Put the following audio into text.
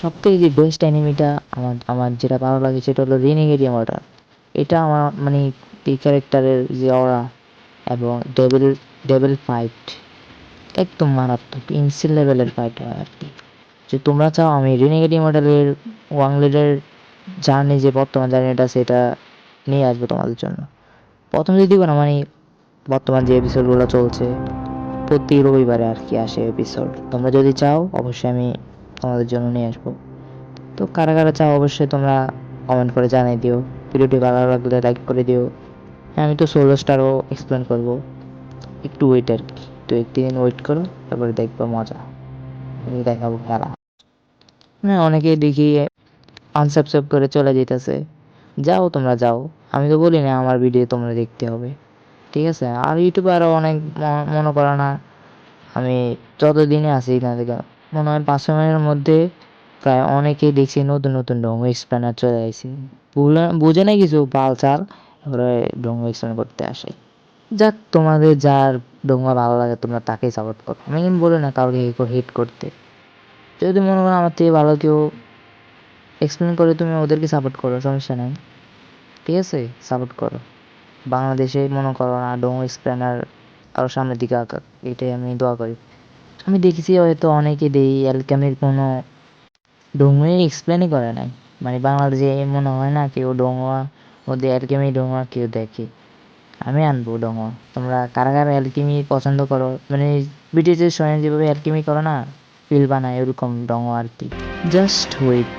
সবথেকে যে বেস্ট অ্যানিমেটা আমার আমার যেটা ভালো লাগে সেটা হলো রেনেগেড ইমর্টাল। এটা আমার মানে এই ক্যারেক্টারের যে অরা এবং ডেভিল ডেভিল ফাইট একদম মারাত্মক ইনসিল লেভেলের ফাইট হয় আর কি। যে তোমরা চাও আমি রেনেগেড ইমর্টালের ওয়াংলেডের জার্নি যে বর্তমান জার্নিটা সেটা নিয়ে আসবো তোমাদের জন্য। প্রথম যদি দিবো না মানে বর্তমান যে এপিসোডগুলো চলছে প্রতি রবিবারে আর কি আসে এপিসোড। তোমরা যদি চাও অবশ্যই আমি তোমাদের জন্য নিয়ে আসবো। তো কারা কারা চাও অবশ্যই তোমরা কমেন্ট করে জানিয়ে দিও। ভিডিওটি ভালো লাগলে লাইক করে দিও। হ্যাঁ, আমি তো সোলো স্টারও এক্সপ্লেন করবো, একটু ওয়েট আর কি। তো একদিন ওয়েট করো, তারপরে দেখবো মজা, আমি দেখাবো খেলা। হ্যাঁ, অনেকেই দেখি আনসাবস্ক্রাইব করে চলে যেতেছে। যাও তোমরা যাও, আমি তো বলি না আমার ভিডিও তোমরা দেখতে হবে, ঠিক আছে? আর ইউটিউবে আরও অনেক মনে করো না আমি যতদিনে আছি না থেকে মনে হয় 5-6 মাসের মধ্যে প্রায় অনেকেই দেখছি নতুন নতুন ডোঙ্গো এক্সপ্লেনার চলে আসছে। বুঝে না কিছু বালচাল, এবারে ডোঙ্গো এক্সপ্লেন করতে আসে। যাক, তোমাদের যার ডোঙ্গা ভালো লাগে তোমরা তাকেই সাপোর্ট করো। আমি কিন্তু বলি না কাউকে হিট করতে। যদি মনে করো আমার থেকে ভালো কেউ এক্সপ্লেন করে তুমি ওদেরকে সাপোর্ট করো, সমস্যা নাই, ঠিক আছে? সাপোর্ট করো। বাংলাদেশে মনে করো না ডোঙ্গো এক্সপ্লেনার আরও সামনের দিকে আঁকাক, এটাই আমি দোয়া করি। আমি দেখেছি হয়তো অনেকে দেই অ্যালকেমির কোনো ডোঙ্গোই এক্সপ্লেনই করে নাই। মানে বাংলাদেশে মনে হয় না কেউ ডোঙ্গা মধ্যে অ্যালকেমি ডোঙ্গা কেউ দেখে। আমি আনবো ডোঙ্গা। তোমরা কারা কারা অ্যালকেমি পছন্দ করো, মানে ব্রিটিশের সময় যেভাবে অ্যালকেমি করো না, ফিল বানায় ওরকম ডোঙ্গা আর কি। Just wait.